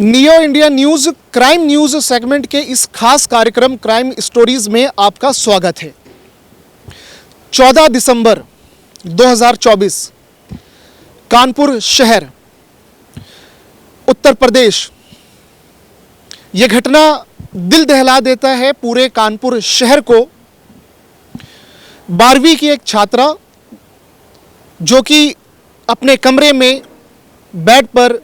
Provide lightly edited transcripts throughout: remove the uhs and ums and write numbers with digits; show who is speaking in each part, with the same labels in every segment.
Speaker 1: Neo India news crime news segment के इस खास कार्यक्रम क्राइम स्टोरीज में आपका स्वागत है। 14 दिसंबर 2024 कानपुर शहर उत्तर प्रदेश। ये घटना दिल दहला देता है पूरे कानपुर शहर को। 12वीं की एक छात्रा जो कि अपने कमरे में बेड पर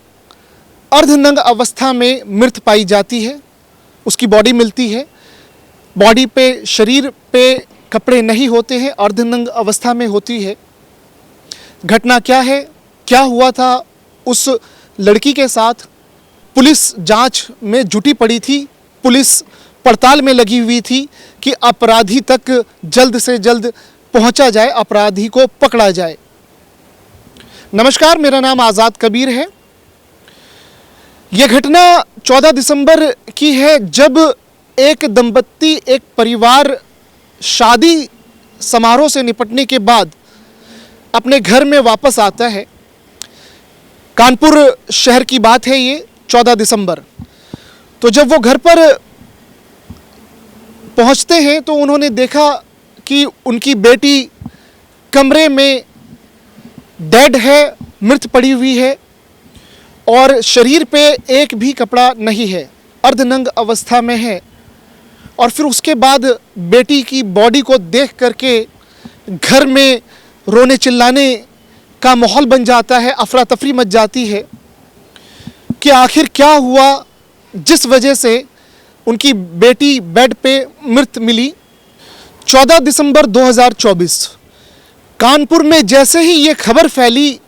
Speaker 1: अर्धनग्न अवस्था में मृत पाई जाती है। उसकी बॉडी मिलती है, बॉडी पे शरीर पे कपड़े नहीं होते हैं, अर्धनग्न अवस्था में होती है। घटना क्या है, क्या हुआ था उस लड़की के साथ? पुलिस जांच में जुटी पड़ी थी, पुलिस पड़ताल में लगी हुई थी कि अपराधी तक जल्द से जल्द पहुंचा जाए, अपराधी को पकड़ा जाए। नमस्कार, मेरा नाम आज़ाद कबीर है। यह घटना 14 दिसंबर की है जब एक दंपत्ति, एक परिवार शादी समारोह से निपटने के बाद अपने घर में वापस आता है। कानपुर शहर की बात है ये, 14 दिसंबर। तो जब वो घर पर पहुंचते हैं तो उन्होंने देखा कि उनकी बेटी कमरे में डेड है, मृत पड़ी हुई है और शरीर पे एक भी कपड़ा नहीं है, अर्धनग्न अवस्था में है। और फिर उसके बाद बेटी की बॉडी को देख करके घर में रोने चिल्लाने का माहौल बन जाता है, अफरा तफरी मच जाती है कि आखिर क्या हुआ जिस वजह से उनकी बेटी बेड पे मृत मिली। 14 दिसंबर 2024 कानपुर में जैसे ही ये खबर फैली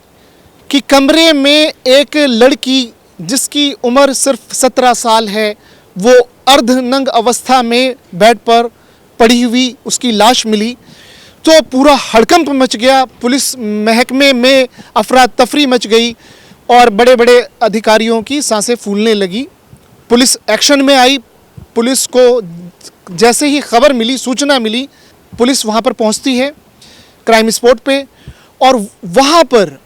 Speaker 1: कि कमरे में एक लड़की जिसकी उम्र सिर्फ 17 साल है, वो अर्धनग्न अवस्था में बेड पर पड़ी हुई उसकी लाश मिली, तो पूरा हड़कंप मच गया। पुलिस महकमे में अफरा तफरी मच गई और बड़े बड़े अधिकारियों की सांसें फूलने लगी। पुलिस एक्शन में आई। पुलिस को जैसे ही खबर मिली, सूचना मिली, पुलिस वहाँ पर पहुँचती है क्राइम स्पॉट पे और वहाँ पर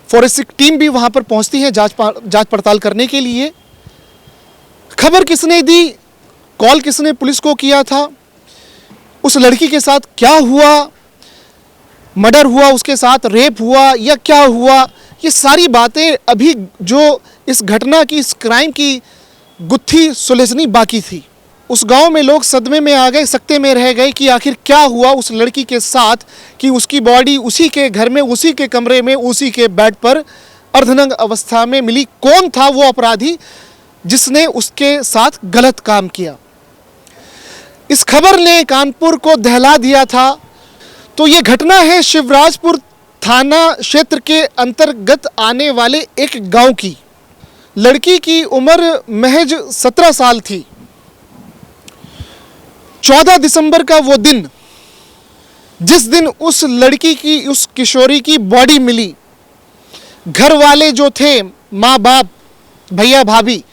Speaker 1: फॉरेंसिक टीम भी वहाँ पर पहुँचती है जांच पड़ताल करने के लिए। खबर किसने दी, कॉल किसने पुलिस को किया था, उस लड़की के साथ क्या हुआ, मर्डर हुआ उसके साथ, रेप हुआ या क्या हुआ, ये सारी बातें अभी जो इस घटना की, इस क्राइम की गुत्थी सुलझनी बाकी थी। उस गांव में लोग सदमे में आ गए, सकते में रह गए कि आखिर क्या हुआ उस लड़की के साथ कि उसकी बॉडी उसी के घर में, उसी के कमरे में, उसी के बेड पर अर्धनग्न अवस्था में मिली। कौन था वो अपराधी जिसने उसके साथ गलत काम किया? इस खबर ने कानपुर को दहला दिया था। तो ये घटना है शिवराजपुर थाना क्षेत्र के अंतर्गत आने वाले एक गांव की। लड़की की उम्र महज 17 साल थी। 14 दिसंबर का वो दिन, जिस दिन उस लड़की की, उस किशोरी की बॉडी मिली, घर वाले जो थे, माँ बाप, भैया भाभी,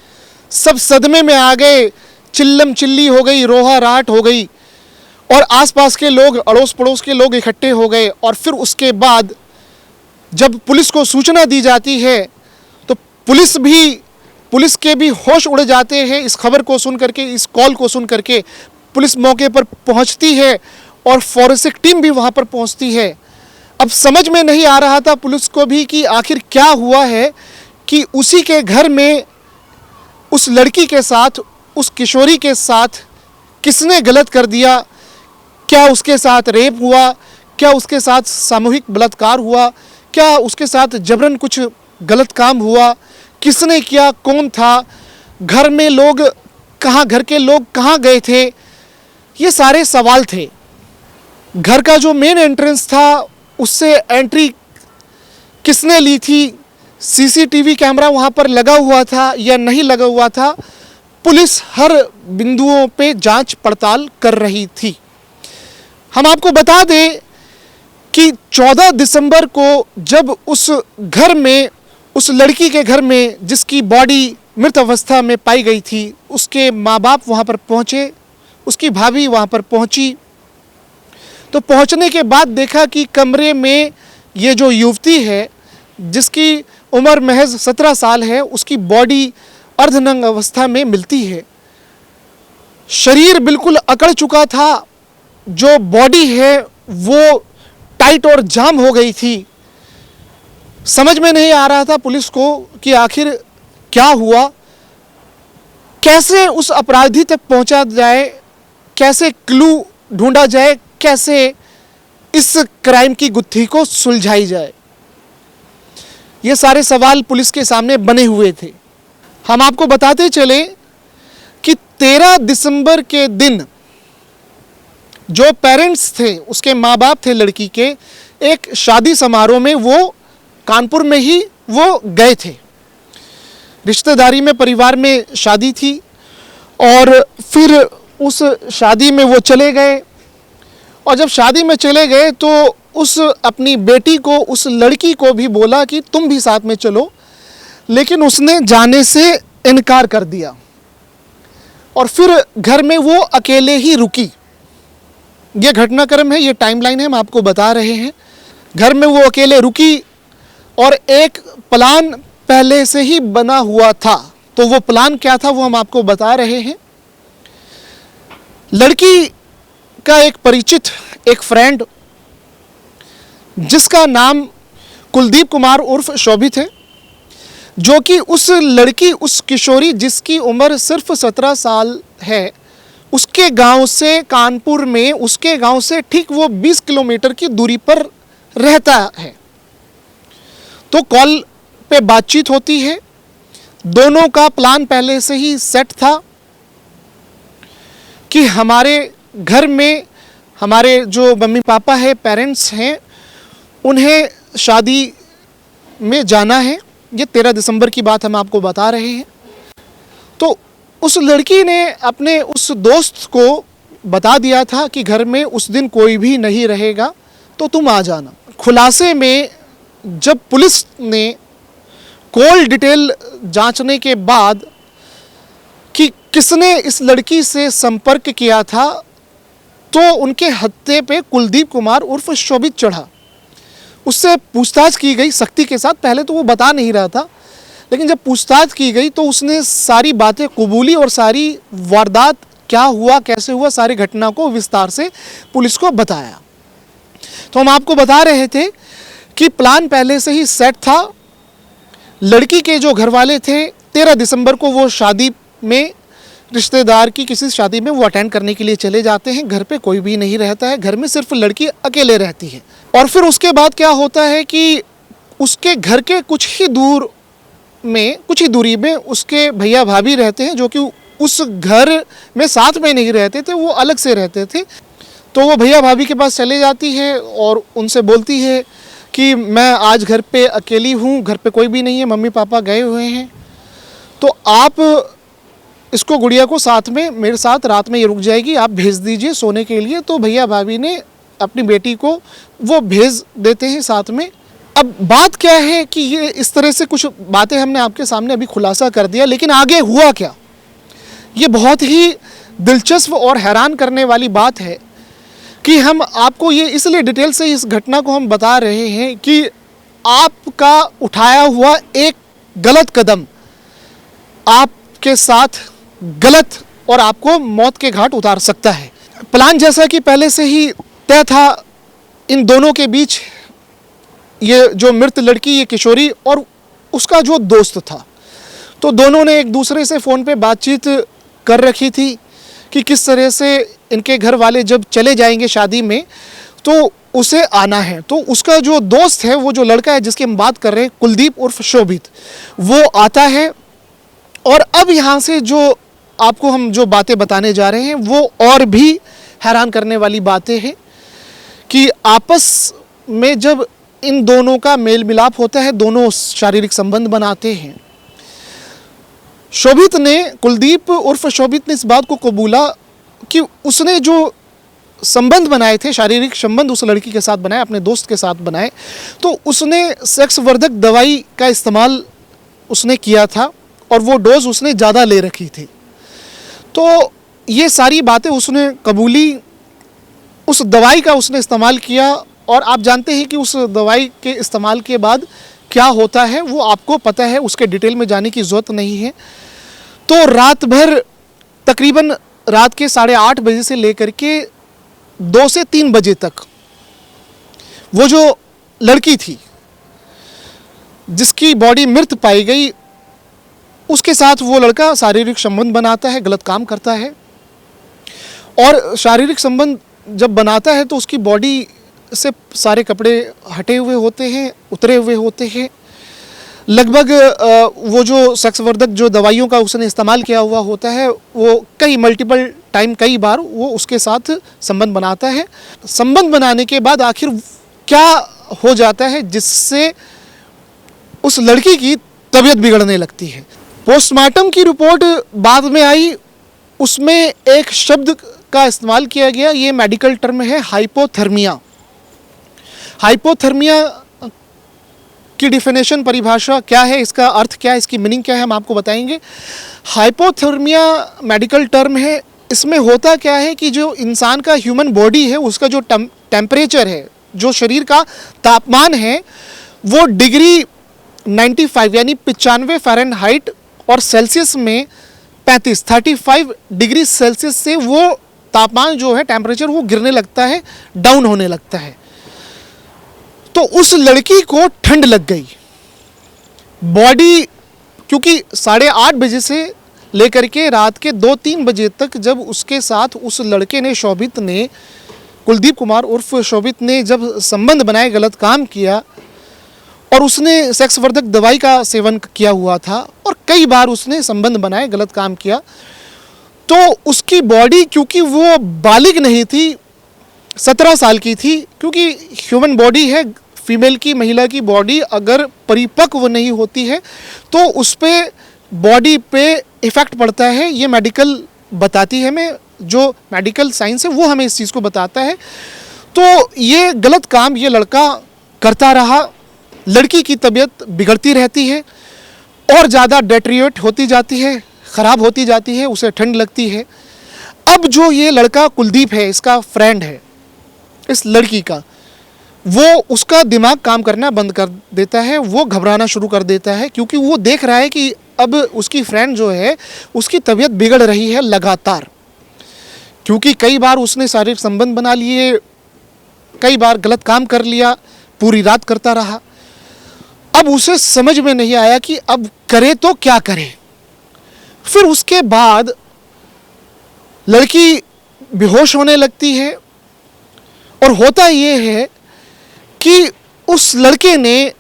Speaker 1: सब सदमे में आ गए, चिल्लम चिल्ली हो गई, रोहा राहट हो गई और आसपास के लोग, अड़ोस पड़ोस के लोग इकट्ठे हो गए। और फिर उसके बाद जब पुलिस को सूचना दी जाती है तो पुलिस के भी होश उड़ जाते हैं इस खबर को सुन करके, इस कॉल को सुन करके। पुलिस मौके पर पहुंचती है और फॉरेंसिक टीम भी वहां पर पहुंचती है। अब समझ में नहीं आ रहा था पुलिस को भी कि आखिर क्या हुआ है कि उसी के घर में उस लड़की के साथ, उस किशोरी के साथ किसने गलत कर दिया। क्या उसके साथ रेप हुआ, क्या उसके साथ सामूहिक बलात्कार हुआ, क्या उसके साथ जबरन कुछ गलत काम हुआ, किसने किया, कौन था, घर में लोग कहाँ, घर के लोग कहाँ गए थे, ये सारे सवाल थे। घर का जो मेन एंट्रेंस था उससे एंट्री किसने ली थी, सीसीटीवी कैमरा वहाँ पर लगा हुआ था या नहीं लगा हुआ था, पुलिस हर बिंदुओं पे जांच पड़ताल कर रही थी। हम आपको बता दें कि 14 दिसंबर को जब उस घर में, उस लड़की के घर में जिसकी बॉडी मृत अवस्था में पाई गई थी, उसके माँ बाप वहाँ पर पहुँचे, उसकी भाभी वहाँ पर पहुँची। तो पहुँचने के बाद देखा कि कमरे में ये जो युवती है जिसकी उम्र महज 17 साल है, उसकी बॉडी अर्धनग्न अवस्था में मिलती है। शरीर बिल्कुल अकड़ चुका था, जो बॉडी है वो टाइट और जाम हो गई थी। समझ में नहीं आ रहा था पुलिस को कि आखिर क्या हुआ, कैसे उस अपराधी तक पहुंचा जाए, कैसे क्लू ढूंढा जाए, कैसे इस क्राइम की गुत्थी को सुलझाई जाए। ये सारे सवाल पुलिस के सामने बने हुए थे। हम आपको बताते चले कि 13 दिसंबर के दिन जो पेरेंट्स थे, उसके माँ बाप थे लड़की के, एक शादी समारोह में वो कानपुर में ही वो गए थे। रिश्तेदारी में, परिवार में शादी थी और फिर उस शादी में वो चले गए। और जब शादी में चले गए तो उस अपनी बेटी को, उस लड़की को भी बोला कि तुम भी साथ में चलो, लेकिन उसने जाने से इनकार कर दिया और फिर घर में वो अकेले ही रुकी। ये घटनाक्रम है, ये टाइमलाइन है, हम आपको बता रहे हैं। घर में वो अकेले रुकी और एक प्लान पहले से ही बना हुआ था। तो वो प्लान क्या था वो हम आपको बता रहे हैं। लड़की का एक परिचित, एक फ्रेंड, जिसका नाम कुलदीप कुमार उर्फ शोभित है, जो कि उस लड़की, उस किशोरी जिसकी उम्र सिर्फ 17 साल है, उसके गांव से, कानपुर में उसके गांव से ठीक वो 20 किलोमीटर की दूरी पर रहता है। तो कॉल पे बातचीत होती है। दोनों का प्लान पहले से ही सेट था कि हमारे घर में हमारे जो मम्मी पापा है, पेरेंट्स हैं, उन्हें शादी में जाना है। ये 13 दिसंबर की बात हम आपको बता रहे हैं। तो उस लड़की ने अपने उस दोस्त को बता दिया था कि घर में उस दिन कोई भी नहीं रहेगा, तो तुम आ जाना। खुलासे में जब पुलिस ने कॉल डिटेल जांचने के बाद कि किसने इस लड़की से संपर्क किया था, तो उनके हत्थे पे कुलदीप कुमार उर्फ शोभित चढ़ा। उससे पूछताछ की गई सख्ती के साथ। पहले तो वो बता नहीं रहा था, लेकिन जब पूछताछ की गई तो उसने सारी बातें कबूली और सारी वारदात, क्या हुआ, कैसे हुआ, सारी घटना को विस्तार से पुलिस को बताया। तो हम आपको बता रहे थे कि प्लान पहले से ही सेट था। लड़की के जो घर वाले थे, 13 दिसंबर को वो शादी में, रिश्तेदार की किसी शादी में वो अटेंड करने के लिए चले जाते हैं। घर पे कोई भी नहीं रहता है, घर में सिर्फ लड़की अकेले रहती है। और फिर उसके बाद क्या होता है कि उसके घर के कुछ ही दूरी में उसके भैया भाभी रहते हैं, जो कि उस घर में साथ में नहीं रहते थे, वो अलग से रहते थे। तो वो भैया भाभी के पास चले जाती है और उनसे बोलती है कि मैं आज घर पे अकेली हूँ, घर पे कोई भी नहीं है, मम्मी पापा गए हुए हैं, तो आप इसको, गुड़िया को साथ में मेरे साथ रात में ये रुक जाएगी, आप भेज दीजिए सोने के लिए। तो भैया भाभी ने अपनी बेटी को वो भेज देते हैं साथ में। अब बात क्या है कि ये इस तरह से कुछ बातें हमने आपके सामने अभी खुलासा कर दिया, लेकिन आगे हुआ क्या, ये बहुत ही दिलचस्प और हैरान करने वाली बात है कि हम आपको ये इसलिए डिटेल से इस घटना को हम बता रहे हैं कि आपका उठाया हुआ एक गलत कदम आपके साथ गलत और आपको मौत के घाट उतार सकता है। प्लान जैसा कि पहले से ही तय था इन दोनों के बीच, ये जो मृत लड़की, ये किशोरी और उसका जो दोस्त था, तो दोनों ने एक दूसरे से फ़ोन पे बातचीत कर रखी थी कि किस तरह से इनके घर वाले जब चले जाएंगे शादी में तो उसे आना है। तो उसका जो दोस्त है, वो जो लड़का है जिसकी हम बात कर रहे हैं, कुलदीप उर्फ शोभित, वो आता है। और अब यहाँ से जो आपको हम जो बातें बताने जा रहे हैं वो और भी हैरान करने वाली बातें हैं कि आपस में जब इन दोनों का मेल मिलाप होता है, दोनों शारीरिक संबंध बनाते हैं। शोभित ने, कुलदीप उर्फ शोभित ने इस बात को कबूला कि उसने जो संबंध बनाए थे, शारीरिक संबंध उस लड़की के साथ बनाए, अपने दोस्त के साथ बनाए, तो उसने सेक्स वर्धक दवाई का इस्तेमाल उसने किया था और वो डोज उसने ज़्यादा ले रखी थी। तो ये सारी बातें उसने कबूली, उस दवाई का उसने इस्तेमाल किया। और आप जानते हैं कि उस दवाई के इस्तेमाल के बाद क्या होता है वो आपको पता है, उसके डिटेल में जाने की ज़रूरत नहीं है। तो रात भर तकरीबन रात के 8:30 बजे से लेकर के 2 से 3 बजे तक वो जो लड़की थी जिसकी बॉडी मृत पाई गई, उसके साथ वो लड़का शारीरिक संबंध बनाता है, गलत काम करता है। और शारीरिक संबंध जब बनाता है तो उसकी बॉडी से सारे कपड़े हटे हुए होते हैं, उतरे हुए होते हैं। लगभग वो जो सेक्स वर्धक जो दवाइयों का उसने इस्तेमाल किया हुआ होता है, वो मल्टीपल टाइम कई बार वो उसके साथ संबंध बनाता है। संबंध बनाने के बाद आखिर क्या हो जाता है जिससे उस लड़की की तबीयत बिगड़ने लगती है। पोस्टमार्टम की रिपोर्ट बाद में आई, उसमें एक शब्द का इस्तेमाल किया गया, ये मेडिकल टर्म है हाइपोथर्मिया। हाइपोथर्मिया की डिफिनेशन, परिभाषा क्या है, इसका अर्थ क्या है, इसकी मीनिंग क्या है, हम आपको बताएंगे। हाइपोथर्मिया मेडिकल टर्म है। इसमें होता क्या है कि जो इंसान का ह्यूमन बॉडी है उसका जो टेम्परेचर है, जो शरीर का तापमान है, वो डिग्री 95 यानी 95 फ़ारेनहाइट और सेल्सियस में 35 डिग्री सेल्सियस से वो तापमान जो है, टेम्परेचर, वो गिरने लगता है, डाउन होने लगता है। तो उस लड़की को ठंड लग गई। बॉडी, क्योंकि 8:30 बजे से लेकर के रात के 2-3 बजे तक जब उसके साथ उस लड़के ने, शोभित ने, कुलदीप कुमार उर्फ शोभित ने जब संबंध बनाए, गलत काम किया और उसने सेक्स वर्धक दवाई का सेवन किया हुआ था और कई बार उसने संबंध बनाए, गलत काम किया, तो उसकी बॉडी, क्योंकि वो बालिग नहीं थी, 17 साल की थी, क्योंकि ह्यूमन बॉडी है, फीमेल की, महिला की बॉडी अगर परिपक्व नहीं होती है तो उस पर बॉडी पे इफ़ेक्ट पड़ता है। ये मेडिकल बताती है, हमें जो मेडिकल साइंस है वो हमें इस चीज़ को बताता है। तो ये गलत काम ये लड़का करता रहा, लड़की की तबीयत बिगड़ती रहती है और ज़्यादा डेट्रिएट होती जाती है, ख़राब होती जाती है, उसे ठंड लगती है। अब जो ये लड़का कुलदीप है, इसका फ्रेंड है इस लड़की का, वो उसका दिमाग काम करना बंद कर देता है, वो घबराना शुरू कर देता है, क्योंकि वो देख रहा है कि अब उसकी फ्रेंड जो है उसकी तबीयत बिगड़ रही है लगातार, क्योंकि कई बार उसने शारीरिक संबंध बना लिए, कई बार गलत काम कर लिया, पूरी रात करता रहा। अब उसे समझ में नहीं आया कि अब करे तो क्या करे। फिर उसके बाद लड़की बेहोश होने लगती है और होता ये है कि उस लड़के ने,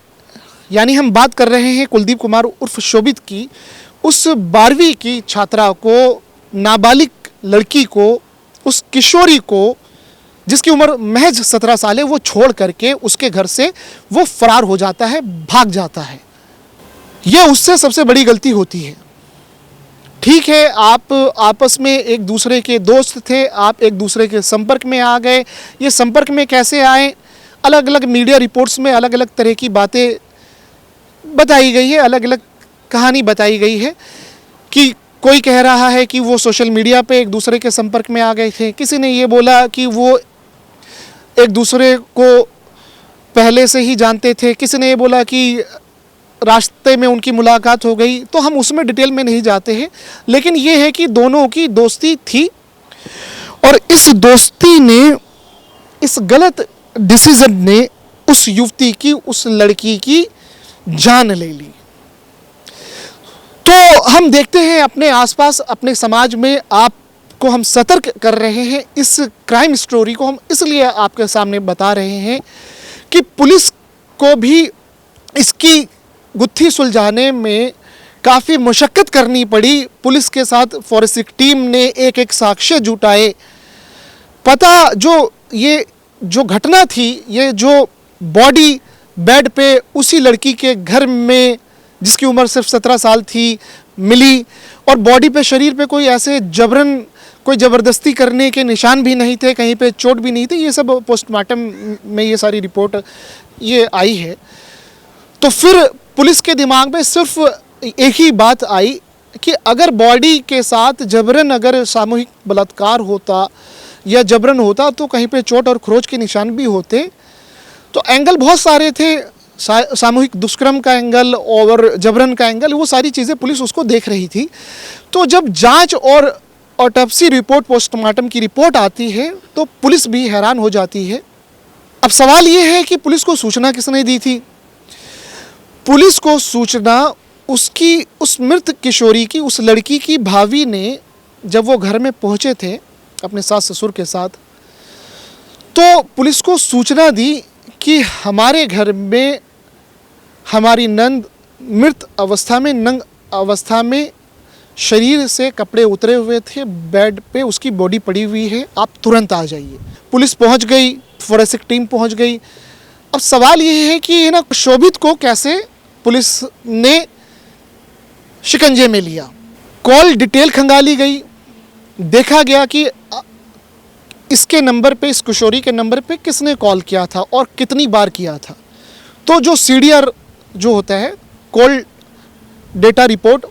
Speaker 1: यानी हम बात कर रहे हैं कुलदीप कुमार उर्फ शोभित की, उस 12वीं की छात्रा को, नाबालिग लड़की को, उस किशोरी को जिसकी उम्र महज 17 साल है, वो छोड़ करके उसके घर से वो फरार हो जाता है, भाग जाता है। ये उससे सबसे बड़ी गलती होती है। ठीक है, आप आपस में एक दूसरे के दोस्त थे, आप एक दूसरे के संपर्क में आ गए। ये संपर्क में कैसे आए, अलग अलग मीडिया रिपोर्ट्स में अलग अलग तरह की बातें बताई गई है, अलग अलग कहानी बताई गई है कि कोई कह रहा है कि वो सोशल मीडिया पे एक दूसरे के संपर्क में आ गए थे, किसी ने ये बोला कि वो एक दूसरे को पहले से ही जानते थे, किसी ने ये बोला कि रास्ते में उनकी मुलाकात हो गई। तो हम उसमें डिटेल में नहीं जाते हैं, लेकिन ये है कि दोनों की दोस्ती थी और इस दोस्ती ने, इस गलत डिसीजन ने उस युवती की, उस लड़की की जान ले ली। तो हम देखते हैं अपने आसपास, अपने समाज में आपको हम सतर्क कर रहे हैं। इस क्राइम स्टोरी को हम इसलिए आपके सामने बता रहे हैं कि पुलिस को भी इसकी गुत्थी सुलझाने में काफ़ी मशक्क़त करनी पड़ी। पुलिस के साथ फॉरेंसिक टीम ने एक एक साक्ष्य जुटाए। पता ये जो घटना थी, ये जो बॉडी बेड पे उसी लड़की के घर में, जिसकी उम्र सिर्फ 17 साल थी, मिली और बॉडी पे, शरीर पे कोई ऐसे जबरन, कोई ज़बरदस्ती करने के निशान भी नहीं थे, कहीं पे चोट भी नहीं थी। ये सब पोस्टमार्टम में ये सारी रिपोर्ट ये आई है। तो फिर पुलिस के दिमाग में सिर्फ एक ही बात आई कि अगर बॉडी के साथ जबरन, अगर सामूहिक बलात्कार होता या जबरन होता तो कहीं पे चोट और खरोच के निशान भी होते। तो एंगल बहुत सारे थे, सामूहिक दुष्कर्म का एंगल और जबरन का एंगल, वो सारी चीज़ें पुलिस उसको देख रही थी। तो जब जांच और ऑटोप्सी रिपोर्ट, पोस्टमार्टम की रिपोर्ट आती है तो पुलिस भी हैरान हो जाती है। अब सवाल ये है कि पुलिस को सूचना किसने दी थी? पुलिस को सूचना उस मृत किशोरी की, उस लड़की की भाभी ने, जब वो घर में पहुंचे थे अपने सास ससुर के साथ, तो पुलिस को सूचना दी कि हमारे घर में हमारी नंद मृत अवस्था में, नंग अवस्था में, शरीर से कपड़े उतरे हुए थे, बेड पे उसकी बॉडी पड़ी हुई है, आप तुरंत आ जाइए। पुलिस पहुंच गई, फोरेंसिक टीम पहुंच गई। अब सवाल ये है कि ना शोभित को कैसे पुलिस ने शिकंजे में लिया। कॉल डिटेल खंगाली गई, देखा गया कि इसके नंबर पे, इस किशोरी के नंबर पे किसने कॉल किया था और कितनी बार किया था। तो जो CDR जो होता है, कॉल डेटा रिपोर्ट,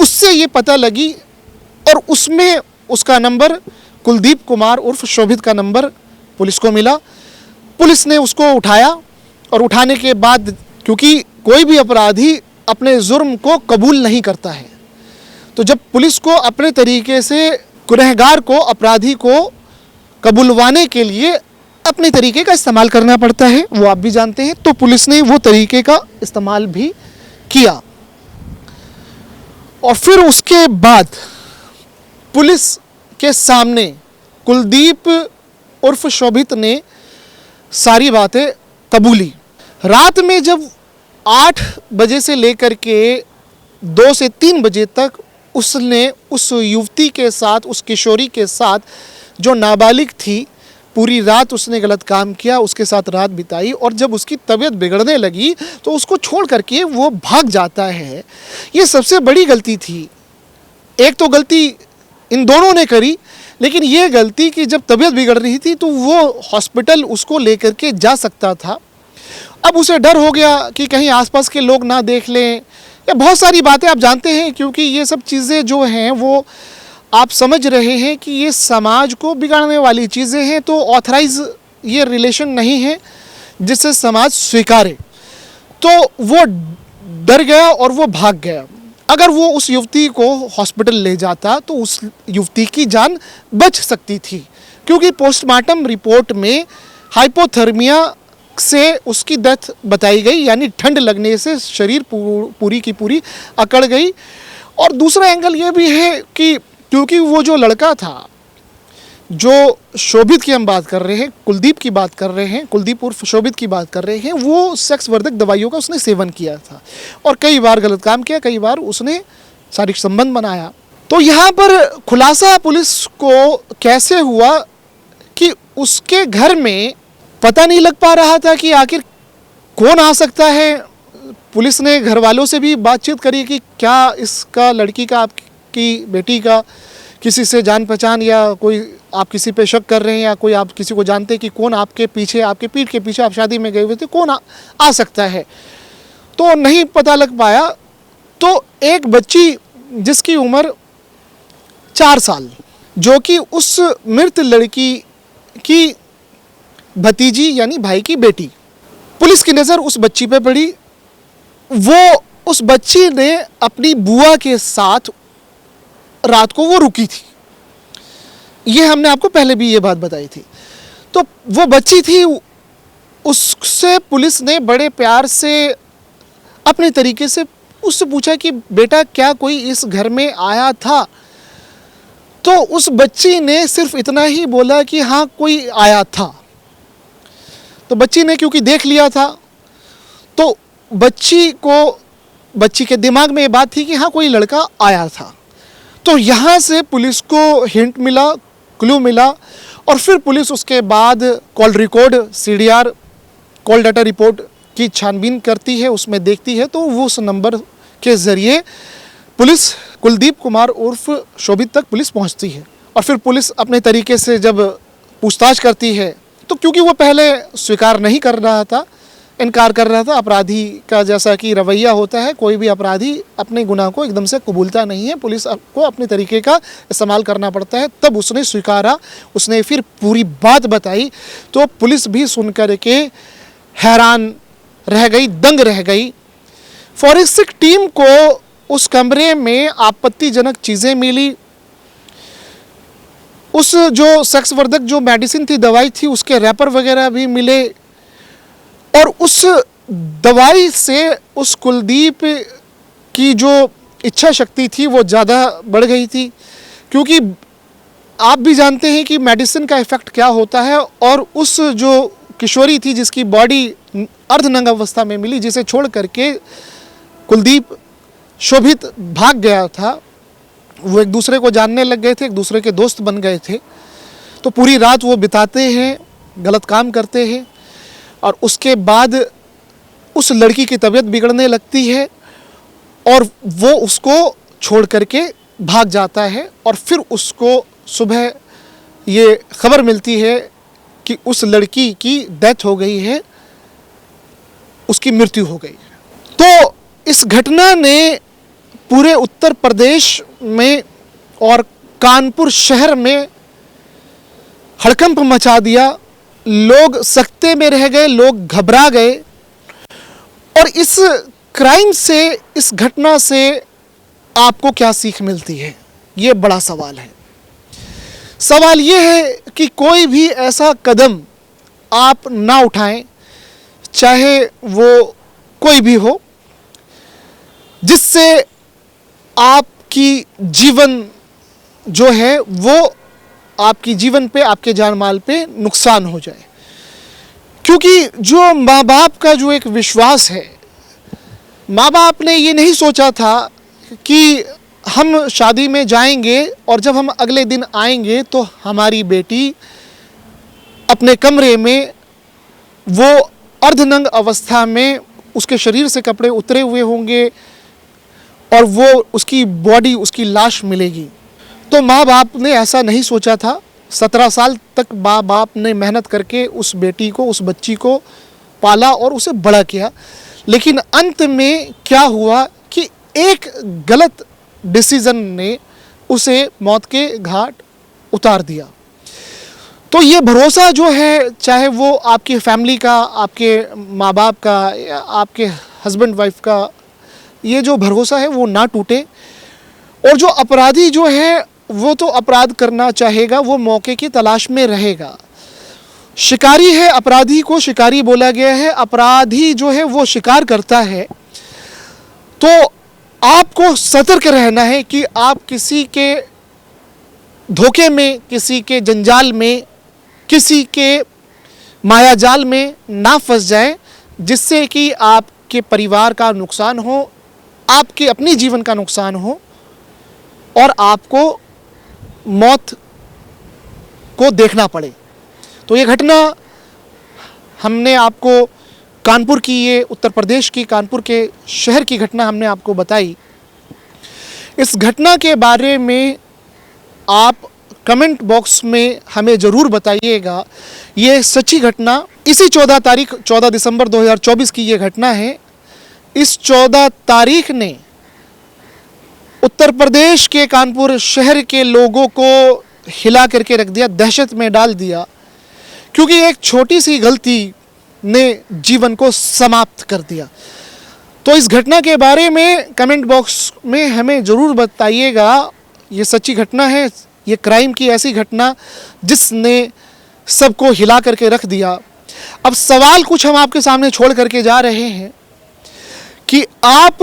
Speaker 1: उससे ये पता लगी और उसमें उसका नंबर कुलदीप कुमार उर्फ शोभित का नंबर पुलिस को मिला। पुलिस ने उसको उठाया और उठाने के बाद, क्योंकि कोई भी अपराधी अपने जुर्म को कबूल नहीं करता है, तो जब पुलिस को अपने तरीके से गुनहगार को, अपराधी को कबूलवाने के लिए अपने तरीके का इस्तेमाल करना पड़ता है, वो आप भी जानते हैं, तो पुलिस ने वो तरीके का इस्तेमाल भी किया। और फिर उसके बाद पुलिस के सामने कुलदीप उर्फ शोभित ने सारी बातें कबूली। रात में जब 8 बजे से लेकर के 2 से 3 बजे तक उसने उस युवती के साथ, उस किशोरी के साथ जो नाबालिग थी, पूरी रात उसने गलत काम किया, उसके साथ रात बिताई। और जब उसकी तबीयत बिगड़ने लगी तो उसको छोड़ करके वो भाग जाता है। ये सबसे बड़ी गलती थी। एक तो गलती इन दोनों ने करी, लेकिन ये गलती कि जब तबीयत बिगड़ रही थी तो वो हॉस्पिटल उसको लेकर के जा सकता था। अब उसे डर हो गया कि कहीं आसपास के लोग ना देख लें, या बहुत सारी बातें आप जानते हैं, क्योंकि ये सब चीज़ें जो हैं वो आप समझ रहे हैं कि ये समाज को बिगाड़ने वाली चीज़ें हैं, तो ऑथराइज ये रिलेशन नहीं है जिससे समाज स्वीकारे। तो वो डर गया और वो भाग गया। अगर वो उस युवती को हॉस्पिटल ले जाता तो उस युवती की जान बच सकती थी, क्योंकि पोस्टमार्टम रिपोर्ट में हाइपोथर्मिया से उसकी डेथ बताई गई, यानी ठंड लगने से शरीर पूरी की पूरी अकड़ गई। और दूसरा एंगल ये भी है कि क्योंकि वो जो लड़का था, जो शोभित की हम बात कर रहे हैं, कुलदीप की बात कर रहे हैं, कुलदीप उर्फ शोभित की बात कर रहे हैं, वो सेक्स वर्धक दवाइयों का उसने सेवन किया था और कई बार गलत काम किया, कई बार उसने शारीरिक संबंध बनाया। तो यहाँ पर खुलासा पुलिस को कैसे हुआ कि उसके घर में पता नहीं लग पा रहा था कि आखिर कौन आ सकता है। पुलिस ने घर वालों से भी बातचीत करी कि क्या इसका, लड़की का, आपकी बेटी का किसी से जान पहचान, या कोई आप किसी पे शक कर रहे हैं, या कोई आप किसी को जानते हैं कि कौन आपके पीछे, आपके पीठ के पीछे आप शादी में गए हुए थे, कौन आ सकता है। तो नहीं पता लग पाया। तो एक बच्ची जिसकी उम्र 4 साल, जो कि उस मृत लड़की की भतीजी यानी भाई की बेटी, पुलिस की नज़र उस बच्ची पे पड़ी। वो उस बच्ची ने अपनी बुआ के साथ रात को वो रुकी थी, ये हमने आपको पहले भी ये बात बताई थी। तो वो बच्ची थी, उससे पुलिस ने बड़े प्यार से अपने तरीके से उससे पूछा कि बेटा क्या कोई इस घर में आया था? तो उस बच्ची ने सिर्फ इतना ही बोला कि हाँ कोई आया था। तो बच्ची ने क्योंकि देख लिया था, तो बच्ची के दिमाग में ये बात थी कि हाँ कोई लड़का आया था। तो यहाँ से पुलिस को हिंट मिला, क्लू मिला, और फिर पुलिस उसके बाद call record, CDR call data report की छानबीन करती है, उसमें देखती है। तो वो उस नंबर के ज़रिए पुलिस कुलदीप कुमार उर्फ शोभित तक पुलिस पहुंचती है। और फिर पुलिस अपने तरीके से जब पूछताछ करती है, तो क्योंकि वो पहले स्वीकार नहीं कर रहा था, इनकार कर रहा था, अपराधी का जैसा कि रवैया होता है, कोई भी अपराधी अपने गुनाह को एकदम से कबूलता नहीं है, पुलिस को अपने तरीके का इस्तेमाल करना पड़ता है। तब उसने स्वीकारा, उसने फिर पूरी बात बताई। तो पुलिस भी सुन कर के हैरान रह गई, दंग रह गई। फॉरेंसिक टीम को उस कमरे में आपत्तिजनक चीज़ें मिली। उस जो सेक्स वर्धक जो मेडिसिन थी, दवाई थी, उसके रैपर वगैरह भी मिले। और उस दवाई से उस कुलदीप की जो इच्छा शक्ति थी वो ज़्यादा बढ़ गई थी, क्योंकि आप भी जानते हैं कि मेडिसिन का इफ़ेक्ट क्या होता है। और उस जो किशोरी थी जिसकी बॉडी अर्धनग्न अवस्था में मिली, जिसे छोड़ करके कुलदीप शोभित भाग गया था, वो एक दूसरे को जानने लग गए थे, एक दूसरे के दोस्त बन गए थे। तो पूरी रात वो बिताते हैं, गलत काम करते हैं, और उसके बाद उस लड़की की तबीयत बिगड़ने लगती है और वो उसको छोड़ करके भाग जाता है। और फिर उसको सुबह ये खबर मिलती है कि उस लड़की की डेथ हो गई है, उसकी मृत्यु हो गई है। तो इस घटना ने पूरे उत्तर प्रदेश में और कानपुर शहर में हड़कंप मचा दिया। लोग सकते में रह गए, लोग घबरा गए। और इस क्राइम से, इस घटना से आपको क्या सीख मिलती है, ये बड़ा सवाल है। सवाल ये है कि कोई भी ऐसा कदम आप ना उठाएं, चाहे वो कोई भी हो, जिससे आपकी जीवन जो है वो आपकी जीवन पे, आपके जान माल पे नुकसान हो जाए। क्योंकि जो माँ बाप का जो एक विश्वास है, माँ बाप ने ये नहीं सोचा था कि हम शादी में जाएंगे और जब हम अगले दिन आएंगे तो हमारी बेटी अपने कमरे में वो अर्धनग्न अवस्था में, उसके शरीर से कपड़े उतरे हुए होंगे और वो उसकी बॉडी, उसकी लाश मिलेगी। तो माँ बाप ने ऐसा नहीं सोचा था। 17 साल तक माँ बाप ने मेहनत करके उस बेटी को, उस बच्ची को पाला और उसे बड़ा किया। लेकिन अंत में क्या हुआ कि एक गलत डिसीज़न ने उसे मौत के घाट उतार दिया। तो ये भरोसा जो है, चाहे वो आपकी फैमिली का, आपके माँ बाप का या आपके हस्बैंड वाइफ का, ये जो भरोसा है वो ना टूटे। और जो अपराधी जो है वो तो अपराध करना चाहेगा, वो मौके की तलाश में रहेगा। शिकारी है, अपराधी को शिकारी बोला गया है। अपराधी जो है वो शिकार करता है। तो आपको सतर्क रहना है कि आप किसी के धोखे में, किसी के जंजाल में, किसी के मायाजाल में ना फंस जाए, जिससे कि आपके परिवार का नुकसान हो, आपके अपने जीवन का नुकसान हो और आपको मौत को देखना पड़े। तो ये घटना हमने आपको कानपुर की, ये उत्तर प्रदेश की कानपुर के शहर की घटना हमने आपको बताई। इस घटना के बारे में आप कमेंट बॉक्स में हमें ज़रूर बताइएगा। ये सच्ची घटना, इसी 14 दिसंबर 2024 की ये घटना है। इस 14 तारीख ने उत्तर प्रदेश के कानपुर शहर के लोगों को हिला करके रख दिया, दहशत में डाल दिया, क्योंकि एक छोटी सी गलती ने जीवन को समाप्त कर दिया। तो इस घटना के बारे में कमेंट बॉक्स में हमें ज़रूर बताइएगा। ये सच्ची घटना है, ये क्राइम की ऐसी घटना जिसने सबको हिला करके रख दिया। अब सवाल कुछ हम आपके सामने छोड़ करके जा रहे हैं कि आप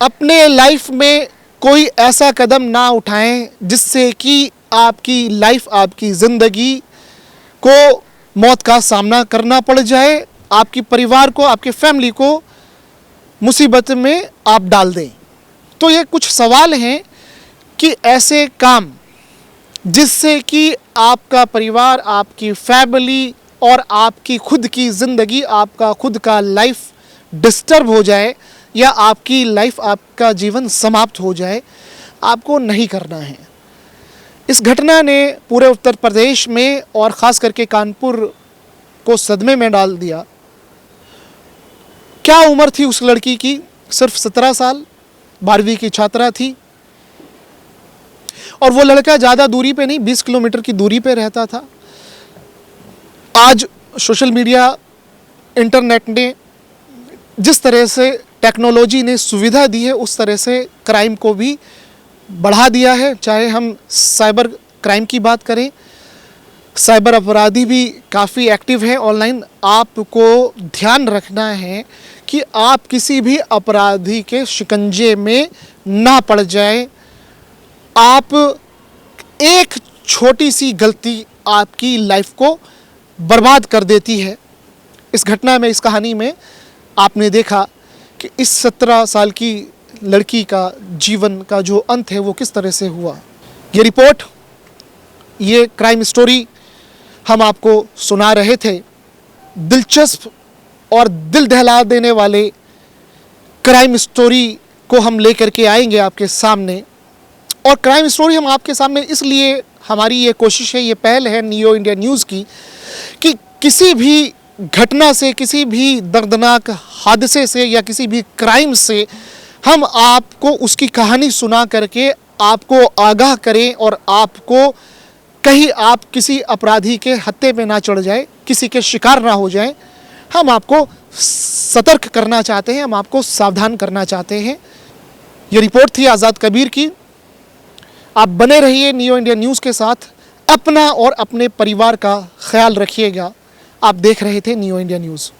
Speaker 1: अपने लाइफ में कोई ऐसा कदम ना उठाएं जिससे कि आपकी लाइफ, आपकी ज़िंदगी को मौत का सामना करना पड़ जाए, आपके परिवार को, आपके फैमिली को मुसीबत में आप डाल दें। तो ये कुछ सवाल हैं कि ऐसे काम जिससे कि आपका परिवार, आपकी फैमिली और आपकी खुद की ज़िंदगी, आपका खुद का लाइफ डिस्टर्ब हो जाए या आपकी लाइफ, आपका जीवन समाप्त हो जाए, आपको नहीं करना है। इस घटना ने पूरे उत्तर प्रदेश में और ख़ास करके कानपुर को सदमे में डाल दिया। क्या उम्र थी उस लड़की की? सिर्फ 17 साल, 12वीं की छात्रा थी। और वो लड़का ज़्यादा दूरी पे नहीं, 20 किलोमीटर की दूरी पे रहता था। आज सोशल मीडिया, इंटरनेट ने जिस तरह से टेक्नोलॉजी ने सुविधा दी है उस तरह से क्राइम को भी बढ़ा दिया है। चाहे हम साइबर क्राइम की बात करें, साइबर अपराधी भी काफ़ी एक्टिव है ऑनलाइन। आपको ध्यान रखना है कि आप किसी भी अपराधी के शिकंजे में ना पड़ जाए। आप एक छोटी सी गलती आपकी लाइफ को बर्बाद कर देती है। इस घटना में, इस कहानी में आपने देखा कि इस 17 साल की लड़की का जीवन का जो अंत है वो किस तरह से हुआ। ये रिपोर्ट, ये क्राइम स्टोरी हम आपको सुना रहे थे। दिलचस्प और दिल दहला देने वाले क्राइम स्टोरी को हम लेकर के आएंगे आपके सामने। और क्राइम स्टोरी हम आपके सामने इसलिए, हमारी ये कोशिश है, ये पहल है नियो इंडिया न्यूज़ की, कि किसी भी घटना से, किसी भी दर्दनाक हादसे से या किसी भी क्राइम से हम आपको उसकी कहानी सुना करके आपको आगाह करें और आपको कहीं आप किसी अपराधी के हत्थे पे ना चढ़ जाए, किसी के शिकार ना हो जाए। हम आपको सतर्क करना चाहते हैं, हम आपको सावधान करना चाहते हैं। ये रिपोर्ट थी आज़ाद कबीर की। आप बने रहिए नियो इंडिया न्यूज़ के साथ। अपना और अपने परिवार का ख्याल रखिएगा। आप देख रहे थे नियो इंडिया न्यूज़।